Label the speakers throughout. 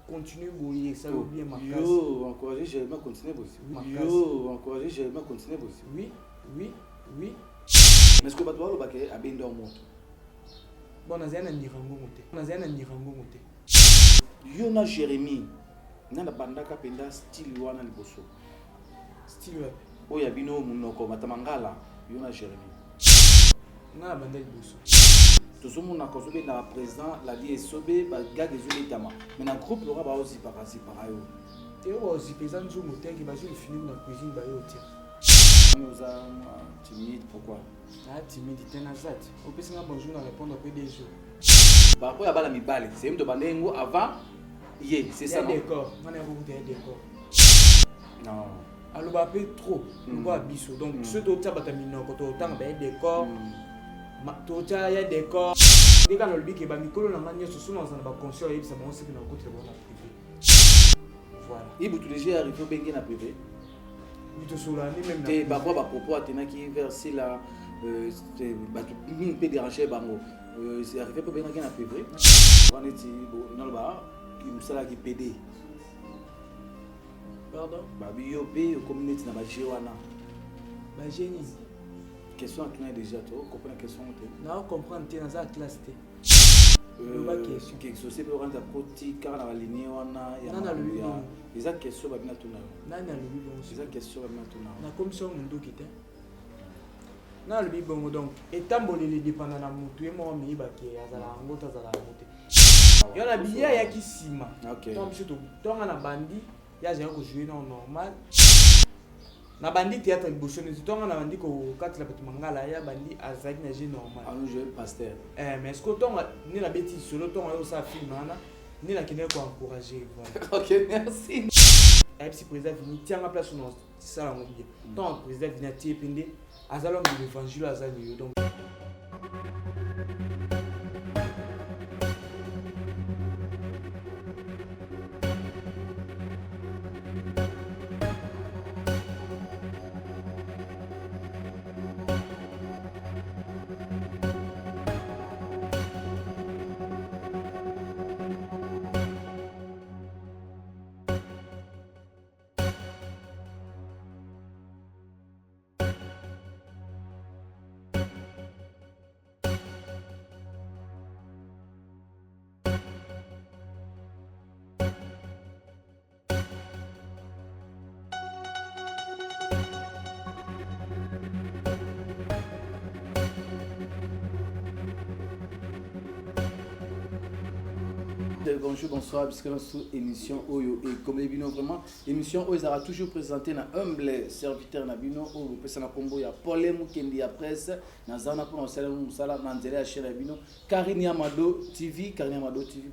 Speaker 1: continue bouiller ça bien ma
Speaker 2: case. Yo, encourager Jérémy continuer bosser. Yo, encourager Jérémy continuer bosser.
Speaker 1: Oui.
Speaker 2: Mais ce que tu dois le à bien dormir.
Speaker 1: Bon, on a un nirango monté.
Speaker 2: Yo na Jérémy. Na bandaka penda style wana liboso.
Speaker 1: Style
Speaker 2: oya bino munoko matamangala yo na Jérémy.
Speaker 1: Na banda liboso.
Speaker 2: Tozomona kozobe na président la vie esobe ba gag ezoli tama. Mais na groupe lora ba ozi parasi parayo.
Speaker 1: Et ozi président zo moteur qui va jouer le film dans cuisine ba yo tia.
Speaker 2: Nous a timide pourquoi?
Speaker 1: Ah timidité na zat. Au pesi nga bonjour na répondre après des jours.
Speaker 2: Ba ko ya bala mibale, c'est mto bandengo avant hier, c'est ça non?
Speaker 1: D'accord, on a beaucoup de décor.
Speaker 2: Non.
Speaker 1: Alors ba peu trop, on va biso. Donc ce to tia batamino ko to tanga ba décor. Ma to tia ya décor. Dès que le bic ba mikolo na nganya so na ba conscient et ça bon c'est que na côté bon na privé. Voilà.
Speaker 2: Et vous tous les jours arrivé bengi na privé.
Speaker 1: Mito sola ni même na.
Speaker 2: Et ba quoi ba propos atena qui verser la ba tout peut déranger bango. C'est arrivé pour bengi na privé. On est dans le bar, qui me sala qui PD.
Speaker 1: Pardon?
Speaker 2: Ba biopé communauté na ba jewana.
Speaker 1: Ba génie.
Speaker 2: Question à déjà toi, comprendre la question
Speaker 1: non comprendre t'es dans la classe t'es
Speaker 2: ba question qui exaucer pour rendre côté car na ligne wana ya na les autres questions ba bina tuna
Speaker 1: nana le bibon
Speaker 2: les autres questions ba bina tuna
Speaker 1: na commission mundo kité na le bibon donc etamboli les dépendant na mutu et moi mi ba ki azala ngota azala moté yo na biya ya kisima
Speaker 2: OK
Speaker 1: donc surtout donc na bandi ya j'ai ko jouer non normal na bandi théâtre liboso ne tonga na bandi ko katila petit mangala ya bandi azaki na jeu normal
Speaker 2: allons jouer pasteur
Speaker 1: mais est-ce que tonga ni la bêtise solo tonga yo sa film nana ni la kine ko encourager voilà.
Speaker 2: OK merci
Speaker 1: et puis président vini tianga place non ça la ngobie donc président vini tie pende azalo de l'évangile azali donc
Speaker 2: bonjour, bonsoir, puisque notre émission Oyo et comme les bino vraiment, émission Oyo sera toujours présentée dans humble serviteur Nabino, Oyo, Pessana Combo, il y a Paul Moukendi à presse, Nazana pour nous salam, Nanzele à Chez Nabino, Karine Amado TV,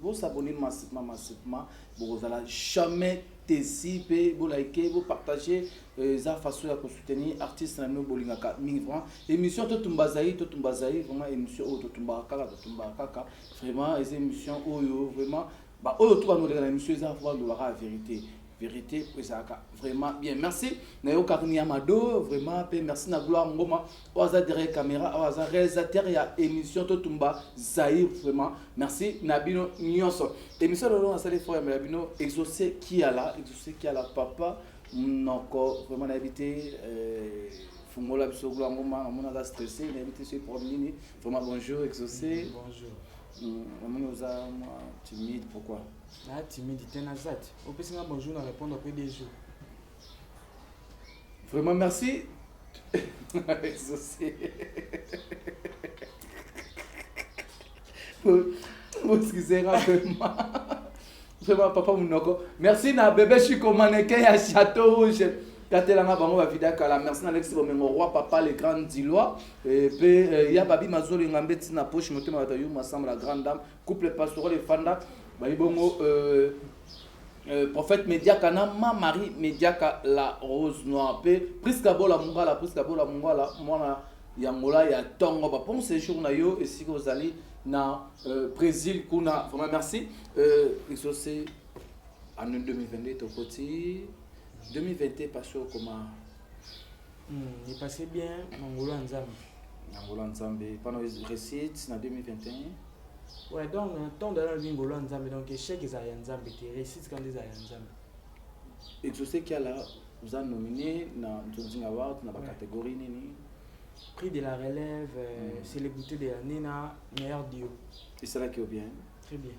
Speaker 2: vous s'abonner massivement, vous allez jamais tessiper, vous liker, vous partager, ça façon à soutenir artistes Nabino Bolingaka, 1000 francs, émission Totumbazaï, vraiment émission Oyo, Totumbakaka, vraiment, les émissions Oyo, vraiment. Bah, oh, tout va nous regarder, monsieur, ça va nous la vérité, vraiment bien. Merci. Nayo Karni Amado, vraiment, merci na gloire ngoma. Oza derrière caméra, oza réalisateur ya émission Totumba Zahir, vraiment. Merci Nabino Nyonso. Émission de l'on a salé frère Nabino exaucé qui a là, papa, noko vraiment habité Fungola biso gloire ngoma, on a stressé, on a habité sur problème. Vraiment bonjour exaucé.
Speaker 1: Bonjour.
Speaker 2: Maman nous a timide, pourquoi?
Speaker 1: Ah, timidité na zat. Au pesi nga bonjour na répondre après des jours.
Speaker 2: Vraiment merci. Exaucé. Vous excusez vraiment. Vraiment papa Mounoko. Merci na bébé Chico mannequin à Château Rouge. Katelanga bango ba vida kala merci na Alex Bomengo roi papa les grands Dilois et puis ya babi mazolo ngambeti na poche motema batayu masamba la grande dame couple pastoral et fanda ba bongo prophète Mediaka na Marie Mediaka la rose noire pe presque bola mungala mwana ya ngola ya tongo ba pour ce jour na yo et si vous allez na Brésil kuna vraiment merci exaucé en 2022 to côté 2021 passé comment
Speaker 1: il passait bien Ngolo Nzambe
Speaker 2: pendant les recettes en 2021
Speaker 1: Ouais, donc, tant dans le bingo, donc échec est à Yanzambe, réussite quand ils à Yanzambe.
Speaker 2: Et je sais qu'il y a là, vous avez nominé dans Johnson Award, dans la catégorie Nini.
Speaker 1: Prix de la relève, célébrité de l'année, meilleur duo.
Speaker 2: Et c'est là qui est bien.
Speaker 1: Très bien.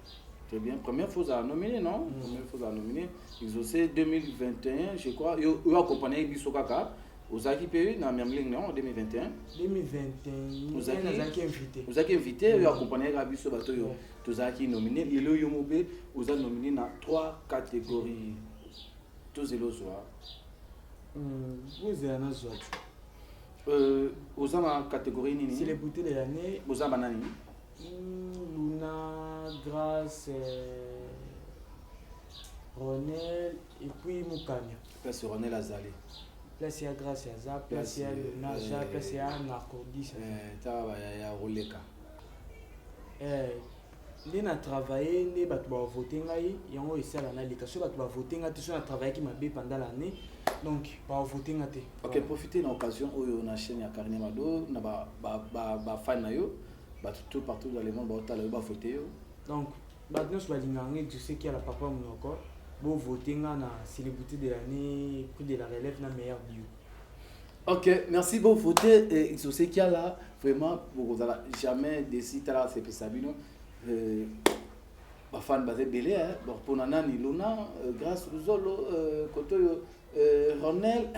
Speaker 2: Très bien. Première fois à nominer, non? Première fois à nominer. Exaucé 2021, je crois. Vous accompagnez Bisso Kaka. Vous avez payé dans la même non? 2021.
Speaker 1: 2021. Vous avez invité.
Speaker 2: Vous avez invité, vous accompagné Bisso Bato. Vous avez nominé. Et le Yomobe, vous avez nominé dans 3 catégories. Tous les autres.
Speaker 1: Vous avez un autre.
Speaker 2: Vous avez la catégorie Nini.
Speaker 1: Célébrité de l'année.
Speaker 2: Vous avez Nani.
Speaker 1: Luna, Grâce, Ronel et puis Moukania.
Speaker 2: Place Ronel Azali.
Speaker 1: Place à Grâce à Zap, place à Luna, place à Narcodis.
Speaker 2: Il y a Roleka.
Speaker 1: Nous avons travaillé, nous avons voté, et on a essayé d'analyser. Nous avons voté, nous avons travaillé pendant l'année. Donc, nous avons voté.
Speaker 2: Ok, profitez de l'occasion où on a chaîne à Karine Mado, on a fan tout partout dans le monde, on a voté.
Speaker 1: Donc, maintenant, je sais qu'il y a la papa encore. Bon, voter dans la célébrité de l'année, prix de la relève, dans meilleur bio.
Speaker 2: Ok, merci beaucoup. Voter, je sais qu'il y a là, vraiment, vous n'allez jamais décider là, c'est Sabino. Fan basé belé, bon, pour Nanani Luna, grâce aux Zolo, Kotoyo, Ronel,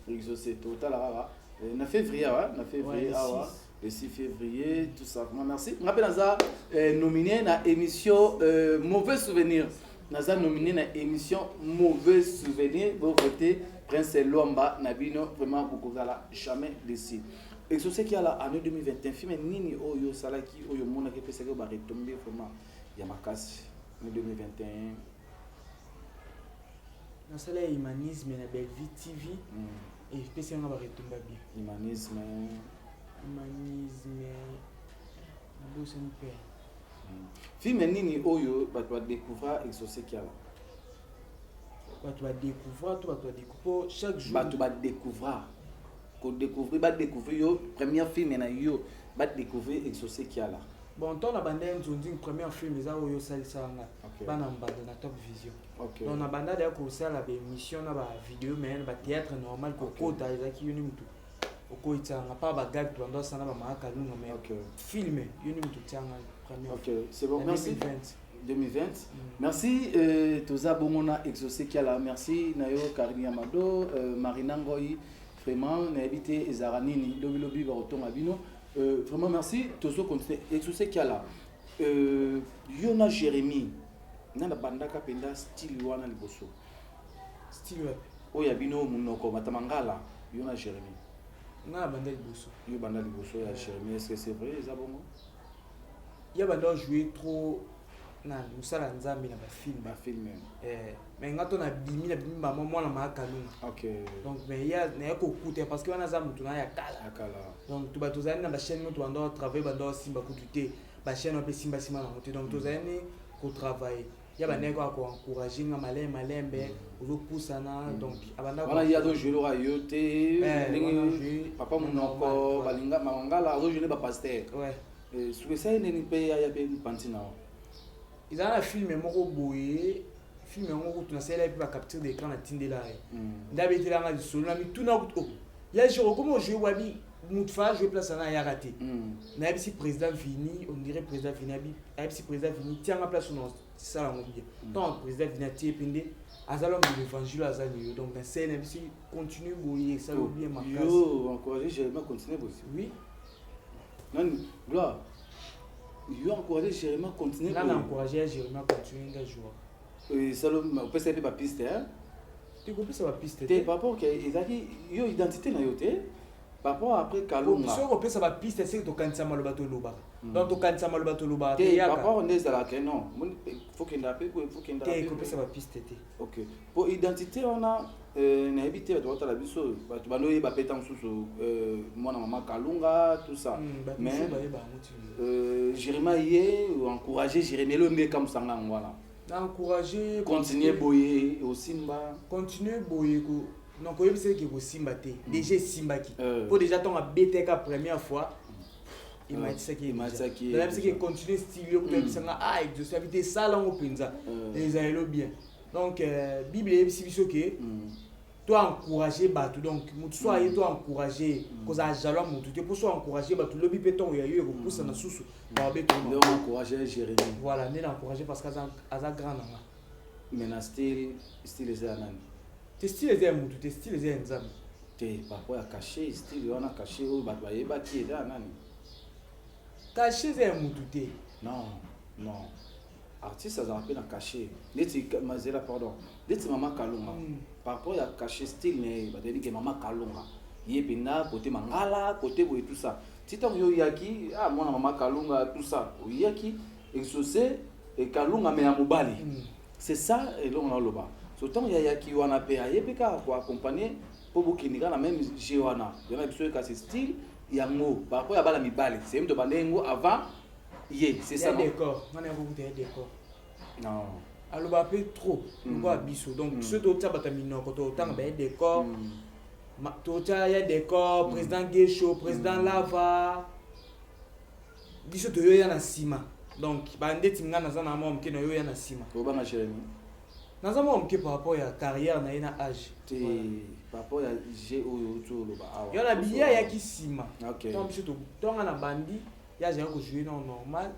Speaker 2: je sais, total, en février, le 6 février, tout simplement. Merci. Je me rappelle, Naza nominé dans l'émission Mauvais Souvenir. Naza nominé dans l'émission Mauvais Souvenir. Vous votez Prince Lomba, Nabino, vraiment, vous n'allez jamais décider. Et ce qui est là, en 2021, film Nini Oyo Salaki, Oyo Mona qui peut se retomber vraiment. Il y a ma casse en 2021.
Speaker 1: Dans ce là, humanisme, la belle vie TV. Et spécialement, on va retomber bien.
Speaker 2: Humanisme.
Speaker 1: Humanisme. La bosse en paix.
Speaker 2: Film Nini Oyo, tu vas découvrir et ce qui est là.
Speaker 1: Tu vas découvrir chaque jour.
Speaker 2: Tu vas découvrir. Découvrir premier film yo va découvrir exaucer qui a là.
Speaker 1: Bon, on a bandé une première film ça où yo sali sanga bana mbanda na Top Vision. On a bandé d'ailleurs ko sala ba émission na ba vidéo mais ba théâtre normal ko kota ezaki yoni mutu. Oko itanga pas ba gag to ndo sana ba maka lunga mais film yoni mutu tanga première.
Speaker 2: OK, c'est bon, merci. 2020. Merci Toza Bomona exaucer qui a là. Merci Nayo Karine Amado, Marina Ngoyi. Vraiment, on a évité les aranini, lobby baroton abino. Vraiment, merci. Tout ce qu'on sait, et tout ce qu'il y a là. Yona Jérémy, nana bandaka penda style wana liboso.
Speaker 1: Style web.
Speaker 2: Oya bino munoko matamangala. Yona Jérémy.
Speaker 1: Nana banda liboso.
Speaker 2: Yo banda liboso ya Jérémy. Est-ce que c'est vrai, les abongo?
Speaker 1: Ya banda jouer trop. Na musala nzambi na ba film mais ngato na bimi ba mwana makalunga.
Speaker 2: OK.
Speaker 1: Donc mais ya na ko kuta parce que wana za mutu na ya kala. Donc tu ba tozani na ba chaîne mutu ando travailler bando simba kututé ba chaîne on peut simba na mutu donc tozani ko travailler ya ba neko ko encourager nga malembe ozo poussana donc abanda
Speaker 2: voilà il y a deux jours à yoté papa monoko balinga mangala ozo jeune ba pasteur et ce que ça n'est pas ya pe pantina.
Speaker 1: Ils ont un film moko boye film moko tu na sala puis ba capture d'écran na tindela ndabeti la nga solo na mituna ko ya jero comment jouer wabi mutfa jouer place na ya raté na bisi président fini on dirait président fini abi président fini tianga place non ça la bien donc président fini tie pende azalom de l'évangile azali donc ben c'est na bisi continue boye ça bien ma casse
Speaker 2: yo encourager Jérémy continuer aussi
Speaker 1: oui
Speaker 2: non gloire yo encourager Jérémy continuer
Speaker 1: là encourager Jérémy continuer un jour
Speaker 2: et ça on peut savoir pas piste hein
Speaker 1: tu comprends ça va piste
Speaker 2: t'es par rapport que ezaki yo identité na yo te par rapport après Kalunga
Speaker 1: so on peut ça va piste c'est to kanisa malobato loba donc to kanisa malobato loba
Speaker 2: te par rapport on est là que non faut qu'il ndape faut qu'il ndape
Speaker 1: te ko ça va piste te
Speaker 2: OK pour identité on a na habité bato batala biso bato banoye ba pétan susu mwana mama Kalunga tout ça mais Jérémy yé encourager Jérémy le mieux comme ça voilà
Speaker 1: encourager
Speaker 2: continuer boyer au simba
Speaker 1: continuer boyer ko non ko yebise ke ko simba te déjà simba ki pour déjà ton a BTK première fois il m'a dit ça qui
Speaker 2: il
Speaker 1: même ce qui continue style au peut ça ah je suis habité ça là au pinza les aïlo bien donc bible est si que toi encourager bato donc soit toi encourager cause à jalon mutu te pour soit encourager bato lobi peton ya yo pour ça na susu ba beto
Speaker 2: donc encourager Jérémie
Speaker 1: voilà né encourager parce qu'à grand nanga
Speaker 2: mais na style les anani
Speaker 1: te style les mutu te style les nzambe
Speaker 2: te papa ya caché style on a caché au bato ba yeba ki eda nani
Speaker 1: caché les mutu te
Speaker 2: non artiste ça rappelle na caché neti mazela pardon neti mama kalunga par rapport à caché style ne ba dire que mama kalunga yebina côté mangala côté boy tout ça titan yo yaki ah mona mama kalunga tout ça yaki exaucé et kalunga mais ya mobali c'est ça et là on a loba surtout ya yaki wana pe ayebika ko accompagner pour bokinika na même jewana yana biso ka ce style yango par rapport à bala mibali c'est même de bandengo avant c'est ça non
Speaker 1: d'accord on a beaucoup de décor
Speaker 2: non
Speaker 1: aloba pe trop ngwa biso donc ce to tabata minoko to tanga be décor to ta ya décor président Gesho président Lava biso to yo ya na sima donc bande timnga na za na mom ke no yo ya na sima
Speaker 2: ko ba na Jérémie
Speaker 1: na za mom ke par rapport ya carrière na ina âge
Speaker 2: par rapport à G o to lo ba awa
Speaker 1: yo na biya ya ki sima
Speaker 2: OK
Speaker 1: donc biso to tonga na bandi ya ja ko jouer non normal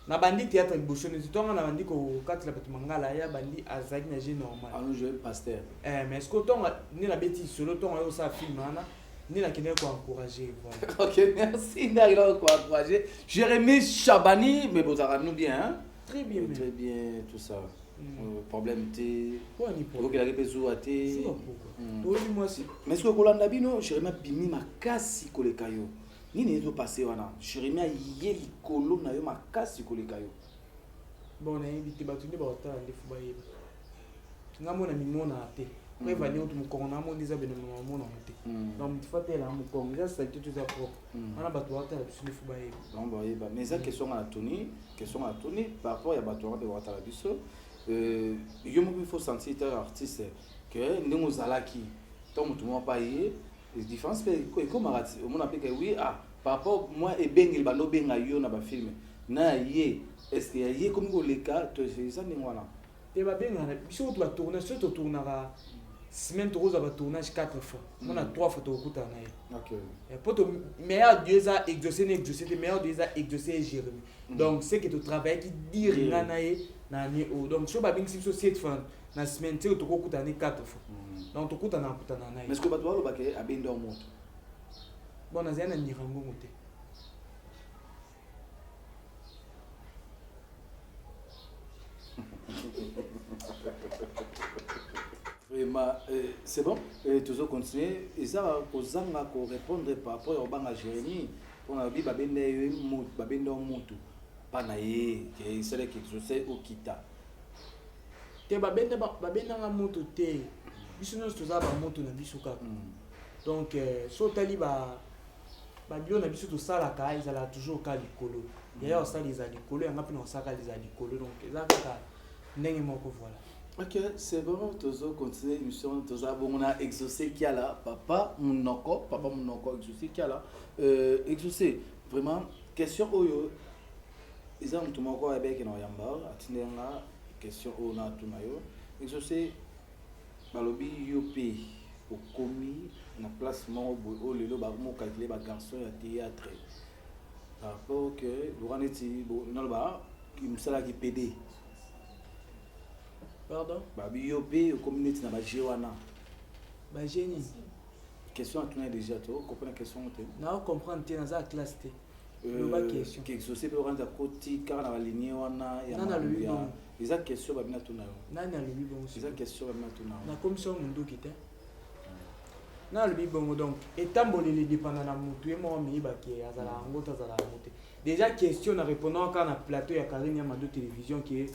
Speaker 1: na bandi théâtre liboso ne tonga na bandi ko katila bato mangala ya bandi azaki na jeu normal
Speaker 2: on joue pasteur
Speaker 1: mais est-ce que tonga ni la bêtise solo tonga yo sa film ana ni la kine ko encourager voilà
Speaker 2: OK merci Ndagila ko encourager Jérémie Chabani mais vous avez nous bien hein
Speaker 1: très bien
Speaker 2: tout ça problème té
Speaker 1: quoi ni
Speaker 2: pour que la repeso até
Speaker 1: c'est pourquoi toi moi si
Speaker 2: mais est-ce que kolanda bino Jérémie bimi makasi koleka yo nini ezo passer wana Jérémie ye likolo na yo makasi koleka yo
Speaker 1: bon na invité batu ne ba otala ndefu ba yeba ngamona mimona ate kwa vani otu mukongo na mo ndiza beno mona ate donc mtifatela mukongo ça c'est tout ça propre ana batu otala biso ndefu ba yeba
Speaker 2: donc ba yeba mais ça question à Tony par rapport ya batu ba otala biso yo mo il faut sentir être artiste que ndemo zalaki tant mutu mo pa ye les différences comme on appelle que oui par rapport moi et ben il bando benga yo na ba film na ye est-ce que ye comme le cas to ça ni wana
Speaker 1: et ba benga na biso to ba tourner surtout tournera semaine to roza ba tournage 4 fois on a 3 fois to kuta na ye
Speaker 2: OK
Speaker 1: et pour to meilleur Dieu a exaucé meilleur Dieu a exaucé Jérémie donc c'est que tu travailles qui dire na ye na ni o donc so ba benga biso 7 fois na semaine to kuta na 4 fois donc to kuta na ye
Speaker 2: mais est-ce que ba doit lo ba ke abendo moto
Speaker 1: bon na zana ni rango moté
Speaker 2: vraiment c'est bon toujours continuer et ça kozanga ko répondre par rapport au banga Jérémie pour na bi babende moto babendo moto pa na ye que c'est quelque chose c'est okita
Speaker 1: te babende nga moto te biso no to za ba moto na biso ka donc so tali ba bio na biso to sala ka ezala toujours ka likolo ya yo sala ezali likolo yanga pe na sala ezali likolo donc ezaka ndenge moko voilà.
Speaker 2: OK c'est bon toujours continuer émission toujours bon on a exaucé qui a là papa monoko exaucé qui a là exaucé vraiment question oyo ils ont tout moko avec na yamba atindenga question o na tunayo exaucé balobi yope okomi na place moko o lelo ba mo calculer ba garçon ya théâtre par rapport que loraneti bo nalba ki musala ki PD
Speaker 1: pardon
Speaker 2: ba yope okomi na ba jewana
Speaker 1: ba génie
Speaker 2: question à déjà to comprendre question te
Speaker 1: na comprendre te na za classe te ba question
Speaker 2: que société peut rendre côté car na ba ligne wana ya
Speaker 1: na
Speaker 2: eza question ba bina tuna yo
Speaker 1: nani alobi bongo
Speaker 2: eza question ba bina tuna
Speaker 1: na commission munduki te na alobi bongo donc etamboleli dépendant na mutu e mo mi ba ki azala ngota azala moté déjà question na répondant quand na plateau ya Karine ya Mado télévision qui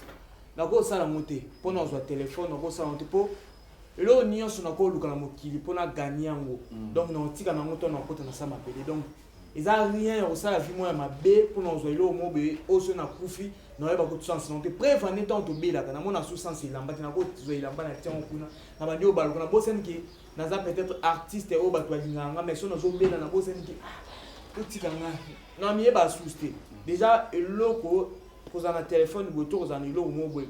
Speaker 1: na ko sala moté pour na zo téléphone na ko sala moté pour lo nyonso na ko luka na mokili pour na gagner yango donc na tika na ngoto na kota na sama pele donc eza rien ya osala vi moya mabe pour na zo elo mobe oso na kufi na yeba ko sens non te prévenir tant to belaka na mona sous sens ilamba na ko zo ilamba na tian kuna na bandi o baluka na bosen ki na za peut-être artiste o batwa linganga mais so na zo bela na bosen ki totika nga na miyeba suste déjà eloko kozala na téléphone boye to kozala na eloko moko boye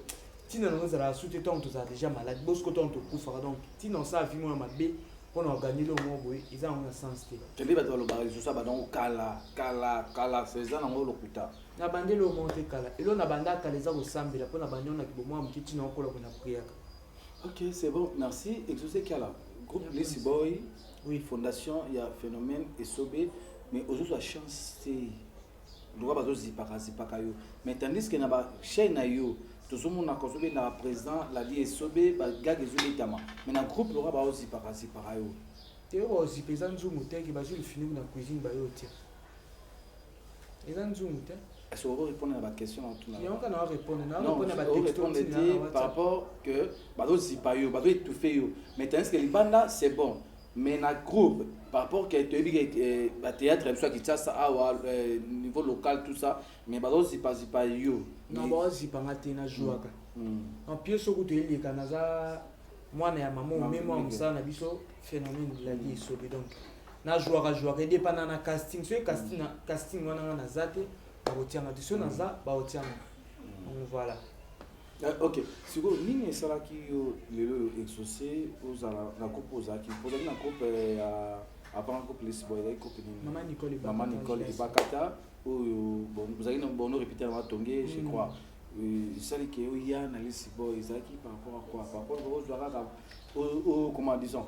Speaker 1: ntina nango ezala sute ntango tozala déjà malade bosiko ntango tokufaka donc ntina osala vi moko ya mabe mpona oganye eloko moko boye eza nango na sens te
Speaker 2: kende bato balobaka lisusu abandango kala eza nango lokuta
Speaker 1: na bande eloko moko te kala elo na bande akala eza kosambela mpo na bande onaki bomwa moke ntina okola boye na priaka.
Speaker 2: Ok, c'est bon, merci. Exaucé Kala, groupe Lissy Boy, oui, fondation, il y a Phénomène et Sobé, mais aux autres, la chance, c'est. On doit pas zipaka yo. Mais tandis que na ba chaîne yo, tout le monde a consommé na président, la vie est Sobé, ba gag et Zuli Tama. Mais dans le groupe, on va zipaka yo.
Speaker 1: Tu vois, si paysan zoom hotel qui va jouer le film dans la cuisine, bah yo tiens. Paysan zoom hotel.
Speaker 2: Est-ce qu'on va répondre à la question en tout cas?
Speaker 1: Non, on va répondre.
Speaker 2: Non, on répond par rapport que bado zipayo, bado étouffé yo. Mais tandis que les bandes c'est bon. Mais dans le groupe, par rapport que tu as théâtre, soit qui ça niveau local tout ça, mais bado zipayo.
Speaker 1: Non, bado zipanga te na jouaka. En pied sur côté les kanaza, moi na maman même moi ça na biso phénomène de la vie sauvé donc. Na jouaka et dépendant na casting, soit casting wana na zate. Voilà.
Speaker 2: Ok. Si vous avez ça qui est exaucé, vous avez la coupe aux acquis. Vous avez la coupe avant la coupe les boys, la coupe Maman Nicole et Bakata. Vous avez bon répété à Tongé, je crois. Ça qui est il y a dans les boys, par rapport à quoi? Par rapport au comment disons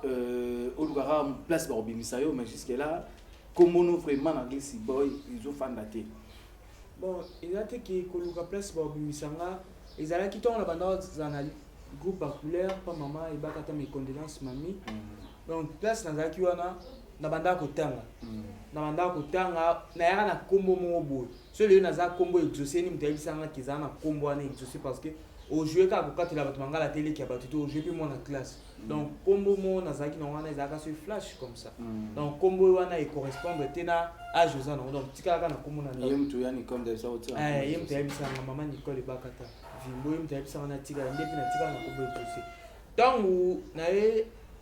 Speaker 2: au lugar place Barbimisayo, mais jusque là. Comment nous vraiment dans les boys, ils ont fan daté.
Speaker 1: Bon, il a été qui coloca place pour Bimisanga. Ils allaient quitter la bande dans groupe populaire, pas maman et bakata mes condoléances mamie. Donc place dans la kiwana, na banda kotanga. Na banda kotanga, na yara na combo mo boy. Celui na za combo exaucé ni mtabisanga kiza na combo ana exaucé parce que au jouer ka kokati la batmanga la télé qui a battu au jouer puis mon classe. Donc combo mo na zaki na wana ezaka sur flash comme ça. Donc combo wana il correspond tena âge aux ans donc tika ka na combo na
Speaker 2: yem tu yani comme des autres
Speaker 1: yem tu yebisa na maman Nicole Bakata vimbo yem tu yebisa na tika ndepi na tika na combo exaucé. Donc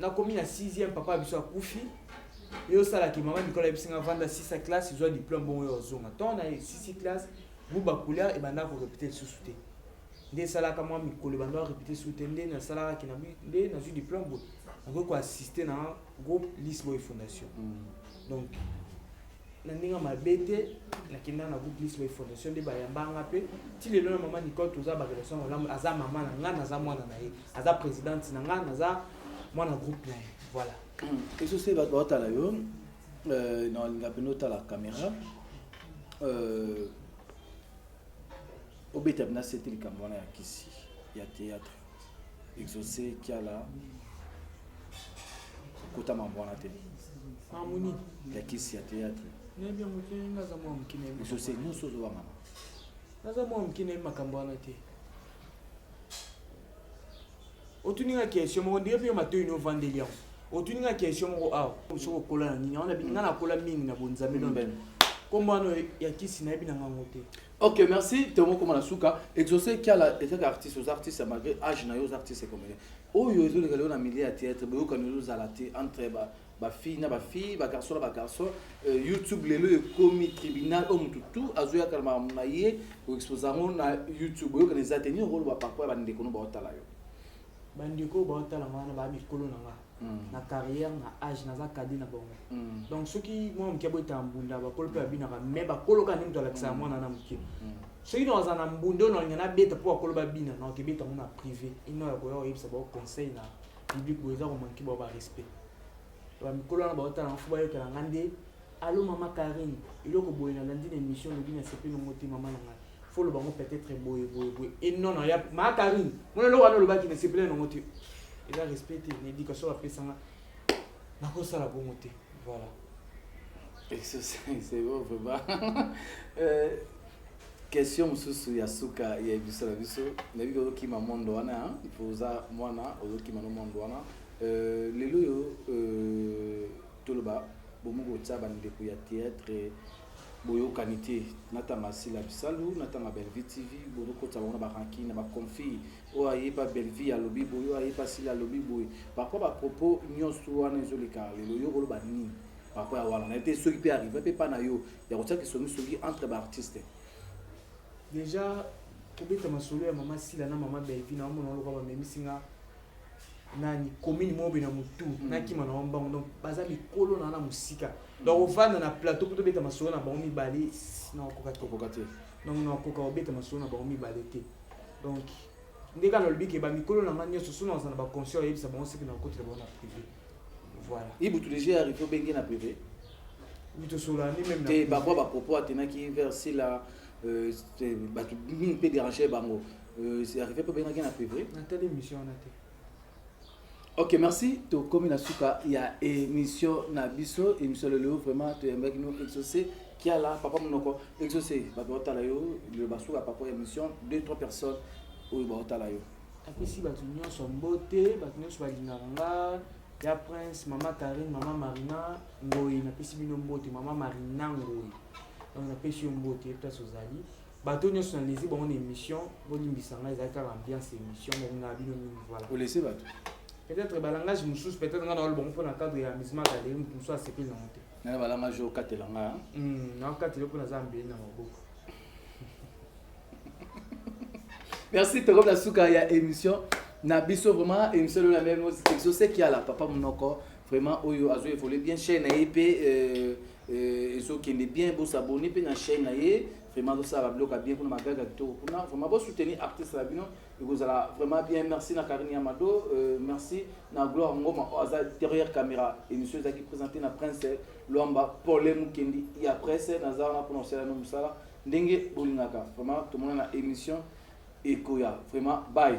Speaker 1: na komi na 6e papa biso akufi yo sala ki maman Nicole yebisa vanda 6e classe ils ont diplôme bon yo zonga. Donc na 6e classe vous bakula et banda ko répéter sous-souté. Nde salaka moi mikolo bando répéter soutendre na salaka ki na nde na ju diplôme bo na ko assister na groupe Lissy Boy Fondation. Donc na ndinga mabete na kinda na groupe Lissy Boy Fondation de bayambanga pe ti lelo na maman Nicole toza ba relation olamu aza maman na nga na za mwana na ye aza présidente na nga na za mwana groupe na ye voilà.
Speaker 2: Et ce c'est ba tala yo dans la penota la caméra Obeta na c'était le Cameroun ya kisi ya théâtre exaucé qui a là kota mambwana te
Speaker 1: amuni
Speaker 2: ya kisi ya théâtre
Speaker 1: ne bien moté ngaza mo mkine
Speaker 2: exaucé nous so zo mama
Speaker 1: ngaza mo mkine makambwana te otuninga question mo ndie pe mato ino vandelian otuninga question mo aw so kola nini on a binga na kola mingi na bonzambe non ben comment ya kisi na bina ngote.
Speaker 2: Ok, merci. Temo comme la souka. Exaucé qui a la artiste aux artistes malgré âge na aux artistes comme oh yo les gars on a milliers à théâtre bo quand nous alaté entre ba fille na ba fille ba garçon na ba garçon YouTube lelo commis tribunal homme tout azoya kalma naie ou exposamo na YouTube yo quand za tenir rôle ba parfois ba ndeko no ba otala yo
Speaker 1: bandeko ba otala ngana ba mikolo na na carrière na âge na za kadi na bongo. Donc ceux qui moi mkia boita mbunda ba kolo pe abina ka me ba kolo ka nimto la kisa mwana na mkia. Ceux qui dans un mbunda no ngana beta pour kolo ba bina na ke beta na privé. Ino ya boyo yebisa ba conseil na public boza ko manki ba respect. Ba mikolo na ba otala mfuba yo kala ngande allo mama Karine iloko boye na ndine émission no bina sepe no moti mama na nga. Faut le bango peut-être boye et non non ya ma Karine. Mon lo wana lo ba ki ne sepe no moti. Il a respecté l'éducation à Pessanga. N'a pas ça la bonté. Voilà.
Speaker 2: Et c'est bon, vraiment. Question sous Yasuka, il y a vu ça la viso. La vie qui m'a mondo wana, il faut ça moi na, au qui m'a mondo wana. Les loyo tout le bas, bon mon gars bande de ya théâtre. Boyo kanité nata masila bisalu nata ma Belleville TV boyo ko tsa bona ba ranking na ba confi o ayi pa Belleville ya lobi boyo ayi pa sila lobi boyo par rapport à propos nyonso wana ezoleka lelo yo ko ba ni par rapport à voilà on a été ceux qui peut arriver peut pas na yo il y a que sont ceux qui entre les artistes
Speaker 1: déjà kobeta masolo ya mama Sila na mama Belvi na mona loka ba memisinga nani commune mobe na mutu na kima na mbango donc baza mikolo na musika donc ovanda na plateau pour beta masolo na bango mibale na okokate donc na okoka obeta masolo na bango mibale te donc ndeka na lobiki ba mikolo na nganya soso na ba concert yebisa bango siki na côté ba na privé voilà
Speaker 2: ibu tout déjà arrivé bengi na privé
Speaker 1: mito sola ni même
Speaker 2: te ba ba propos atenaki verser la ba tout peut déranger bango c'est arrivé pour bengi na privé
Speaker 1: na telle émission na te.
Speaker 2: Ok, merci. To comme na suka il y a émission na biso émission le Léo vraiment to yamba kino exaucé qui a là papa monoko exaucé papa otala yo le basuka papa émission 2-3 personnes ou ba otala yo.
Speaker 1: Apesi batu nyonso mbote batu nyonso balinganga ya Prince mama Karine mama Marina ngoyi na pesi bino mbote mama Marina ngoyi donc na pesi yo mbote place ozali bato nyonso na lezi bon émission bolimbisanga ezalaka ambiance émission mais na bino voilà.
Speaker 2: Vous laissez bato.
Speaker 1: Peut-être balangage mususu peut-être nga na ol bon pour na cadre ya amusement ka le mususu asepe na monte
Speaker 2: Na balanga jo katelanga
Speaker 1: na katelo pour na zambe na maboko.
Speaker 2: Merci to comme la suka il y a émission na biso vraiment émission la même exaucé qui a la papa monoko vraiment oyo azo évoluer bien chaîne na ep ezo kende bien bo s'abonner pe na chaîne na ye vraiment ça va bloquer bien pour magaga to pour vraiment bo soutenir artiste la bino et vous allez vraiment bien merci na Karine Amado merci na Gloire Ngoma aza derrière caméra émission qui présenté na Prince Lwamba Paul Mukendi il y a presse na za na prononcer la nom sala ndenge bolingaka vraiment tout le monde na émission Ekoya vraiment bye.